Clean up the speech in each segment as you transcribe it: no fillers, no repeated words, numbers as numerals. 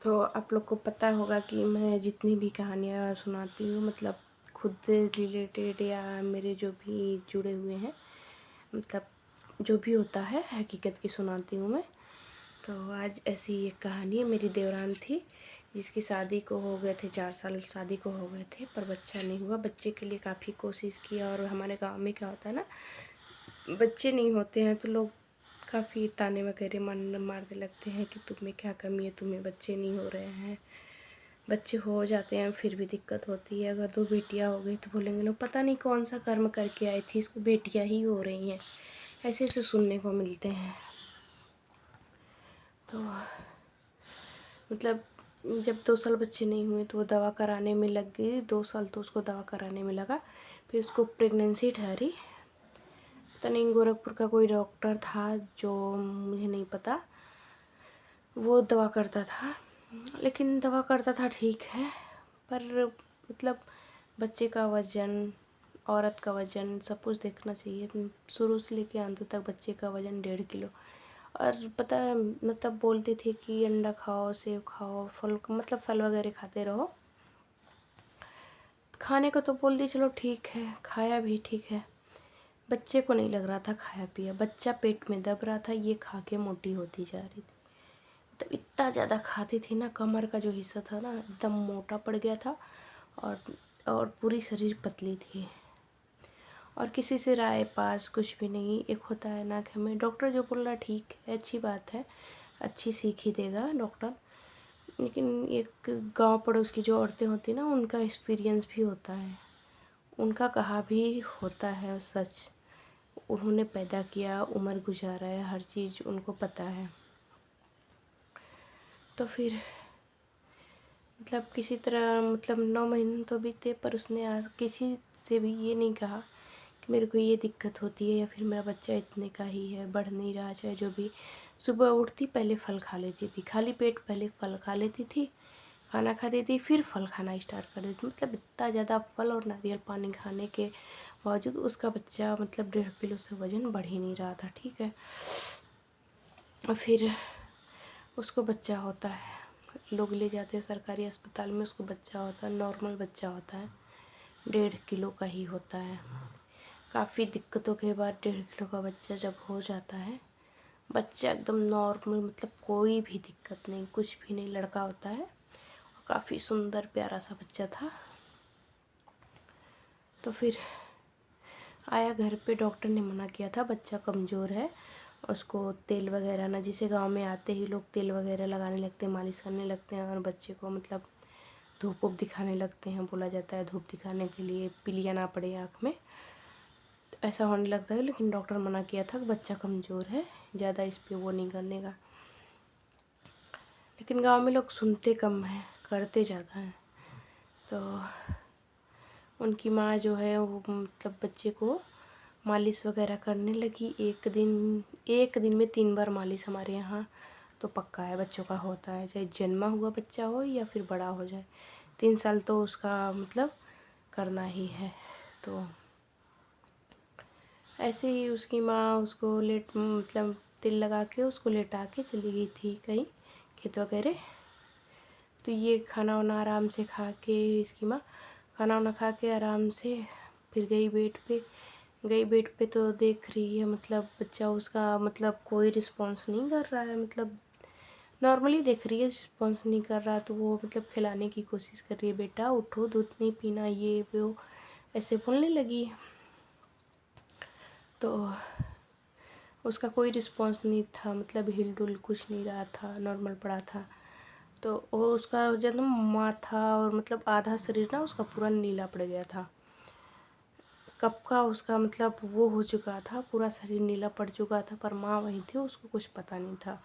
तो आप लोग को पता होगा कि मैं जितनी भी कहानियाँ सुनाती हूँ मतलब खुद से रिलेटेड या मेरे जो भी जुड़े हुए हैं, मतलब जो भी होता है हकीकत की सुनाती हूँ मैं। तो आज ऐसी एक कहानी है। मेरी देवरान थी जिसकी शादी को हो गए थे 4 साल, शादी को हो गए थे पर बच्चा नहीं हुआ। बच्चे के लिए काफ़ी कोशिश की और हमारे गांव में क्या होता है ना, बच्चे नहीं होते हैं तो लोग काफ़ी ताने वगैरह मारने लगते हैं कि तुम में क्या कमी है, तुम्हें बच्चे नहीं हो रहे हैं। बच्चे हो जाते हैं फिर भी दिक्कत होती है। अगर 2 बेटियां हो गई तो बोलेंगे लोग पता नहीं कौन सा कर्म करके आई थी, इसको बेटियां ही हो रही हैं। ऐसे ऐसे सुनने को मिलते हैं। तो मतलब जब 2 साल बच्चे नहीं हुए तो वो दवा कराने में लग गई। 2 साल तो उसको दवा कराने में लगा। फिर उसको प्रेगनेंसी ठहरी। पता नहीं गोरखपुर का कोई डॉक्टर था, जो मुझे नहीं पता, वो दवा करता था। लेकिन दवा करता था ठीक है, पर मतलब बच्चे का वज़न, औरत का वज़न सब कुछ देखना चाहिए। शुरू से लेके अंत तक बच्चे का वज़न 1.5 किलो। और पता है मतलब बोलते थे कि अंडा खाओ, सेब खाओ, फल मतलब फल वगैरह खाते रहो। खाने को तो बोल दी, चलो ठीक है, खाया भी ठीक है। बच्चे को नहीं लग रहा था खाया पिया, बच्चा पेट में दब रहा था, ये खा के मोटी होती जा रही थी। तो इतना ज़्यादा खाती थी ना, कमर का जो हिस्सा था ना एकदम मोटा पड़ गया था और पूरी शरीर पतली थी। और किसी से राय पास कुछ भी नहीं। एक होता है ना कि हमें डॉक्टर जो बोल रहा ठीक है, अच्छी बात है, अच्छी सीख ही देगा डॉक्टर। लेकिन एक गांव पड़ोस की जो औरतें होती ना, उनका एक्सपीरियंस भी होता है, उनका कहा भी होता है सच। उन्होंने पैदा किया, उम्र गुजारा है, हर चीज़ उनको पता है। तो फिर मतलब किसी तरह मतलब 9 महीने तो बीते, पर उसने आज किसी से भी ये नहीं कहा कि मेरे को ये दिक्कत होती है या फिर मेरा बच्चा इतने का ही है, बढ़ नहीं रहा, चाहे जो भी। सुबह उठती पहले फल खा लेती थी, खाली पेट पहले फल खा लेती थी, खाना खाती थी, फिर फल खाना स्टार्ट कर देती। मतलब इतना ज़्यादा फल और नारियल पानी खाने के बावजूद उसका बच्चा मतलब 1.5 किलो से वज़न बढ़ ही नहीं रहा था। ठीक है, और फिर उसको बच्चा होता है, लोग ले जाते हैं सरकारी अस्पताल में, उसको बच्चा होता है, नॉर्मल बच्चा होता है, 1.5 किलो का ही होता है। काफ़ी दिक्कतों के बाद 1.5 किलो का बच्चा जब हो जाता है, बच्चा एकदम नॉर्मल, मतलब कोई भी दिक्कत नहीं, कुछ भी नहीं, लड़का होता है और काफ़ी सुंदर प्यारा सा बच्चा था। तो फिर आया घर पे, डॉक्टर ने मना किया था बच्चा कमज़ोर है, उसको तेल वगैरह ना, जिसे गांव में आते ही लोग तेल वगैरह लगाने लगते हैं, मालिश करने लगते हैं और बच्चे को मतलब धूप वूप दिखाने लगते हैं। बोला जाता है धूप दिखाने के लिए पीलिया ना पड़े आँख में, तो ऐसा होने लगता है। लेकिन डॉक्टर मना किया था कि बच्चा कमज़ोर है, ज़्यादा इस पर वो नहीं करने का। लेकिन गांव में लोग सुनते कम हैं, करते ज़्यादा हैं। तो उनकी माँ जो है वो मतलब बच्चे को मालिश वगैरह करने लगी। एक दिन में 3 बार मालिश हमारे यहाँ तो पक्का है, बच्चों का होता है, चाहे जन्मा हुआ बच्चा हो या फिर बड़ा हो जाए, 3 साल तो उसका मतलब करना ही है। तो ऐसे ही उसकी माँ उसको लेट मतलब तेल लगा के उसको लेटा के चली गई थी कहीं खेत वगैरह। तो ये खाना वाना आराम से खा के, इसकी माँ खाना वाना खा के आराम से फिर गई बेड पे तो देख रही है मतलब बच्चा उसका मतलब कोई रिस्पॉन्स नहीं कर रहा है, मतलब नॉर्मली देख रही है, रिस्पॉन्स नहीं कर रहा। तो वो मतलब खिलाने की कोशिश कर रही है, बेटा उठो, दूध नहीं पीना, ये वो ऐसे बोलने लगी। तो उसका कोई रिस्पॉन्स नहीं था, मतलब हिल डुल कुछ नहीं रहा था, नॉर्मल पड़ा था। तो वो उसका जब माथा और मतलब आधा शरीर ना उसका पूरा नीला पड़ गया था। कब का उसका मतलब वो हो चुका था, पूरा शरीर नीला पड़ चुका था, पर माँ वहीं थी, उसको कुछ पता नहीं था।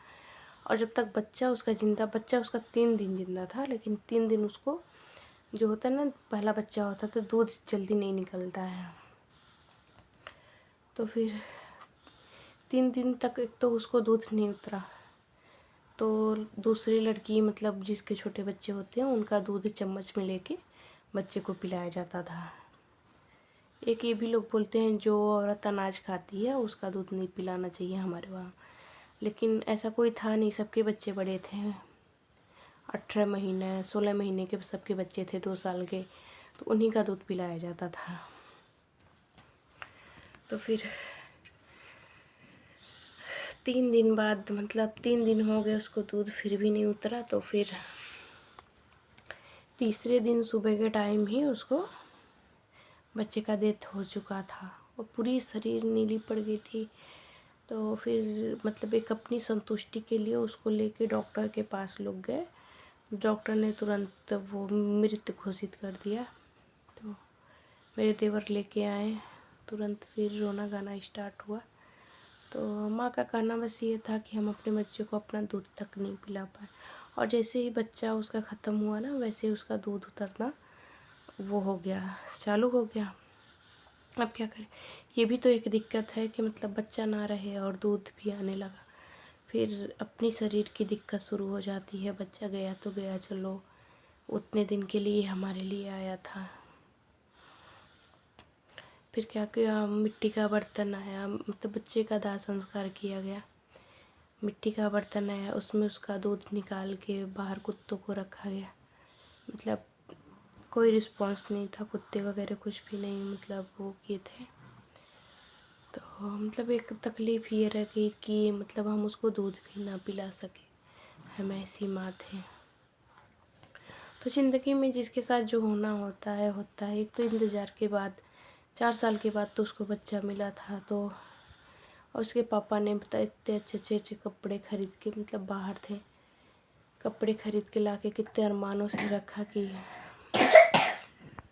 और जब तक बच्चा उसका 3 दिन जिंदा था, लेकिन 3 दिन उसको जो होता है ना, पहला बच्चा होता तो दूध जल्दी नहीं निकलता है। तो फिर 3 दिन तक एक तो उसको दूध नहीं उतरा। तो दूसरी लड़की मतलब जिसके छोटे बच्चे होते हैं उनका दूध चम्मच में लेके बच्चे को पिलाया जाता था। एक ये भी लोग बोलते हैं जो औरत अनाज खाती है उसका दूध नहीं पिलाना चाहिए हमारे वहाँ, लेकिन ऐसा कोई था नहीं, सबके बच्चे बड़े थे। 18 महीने 16 महीने के सबके बच्चे थे, 2 साल के, तो उन्हीं का दूध पिलाया जाता था। तो फिर 3 दिन बाद, मतलब 3 दिन हो गए उसको दूध फिर भी नहीं उतरा। तो फिर तीसरे दिन सुबह के टाइम ही उसको बच्चे का डेथ हो चुका था और पूरी शरीर नीली पड़ गई थी। तो फिर मतलब एक अपनी संतुष्टि के लिए उसको लेके डॉक्टर के पास लोग गए। डॉक्टर ने तुरंत वो मृत घोषित कर दिया। तो मेरे देवर लेके आए, तुरंत फिर रोना गाना स्टार्ट हुआ। तो माँ का कहना बस ये था कि हम अपने बच्चे को अपना दूध तक नहीं पिला पाए। और जैसे ही बच्चा उसका ख़त्म हुआ ना, वैसे ही उसका दूध उतरना वो हो गया, चालू हो गया। अब क्या करें, ये भी तो एक दिक्कत है कि मतलब बच्चा ना रहे और दूध भी आने लगा। फिर अपनी शरीर की दिक्कत शुरू हो जाती है। बच्चा गया तो गया, चलो उतने दिन के लिए हमारे लिए आया था। फिर क्या किया, मिट्टी का बर्तन आया, मतलब बच्चे का दाह संस्कार किया गया। मिट्टी का बर्तन आया, उसमें उसका दूध निकाल के बाहर कुत्तों को रखा गया। मतलब कोई रिस्पॉन्स नहीं था, कुत्ते वगैरह कुछ भी नहीं मतलब वो किए थे। तो मतलब एक तकलीफ़ ये रह गई कि मतलब हम उसको दूध भी ना पिला सके, हम ऐसी माँ थे। तो ज़िंदगी में जिसके साथ जो होना होता है होता है। एक तो इंतज़ार के बाद 4 साल के बाद तो उसको बच्चा मिला था। तो और उसके पापा ने पता इतने अच्छे कपड़े खरीद के, मतलब बाहर थे, कपड़े खरीद के ला के कितने अरमानों से रखा कि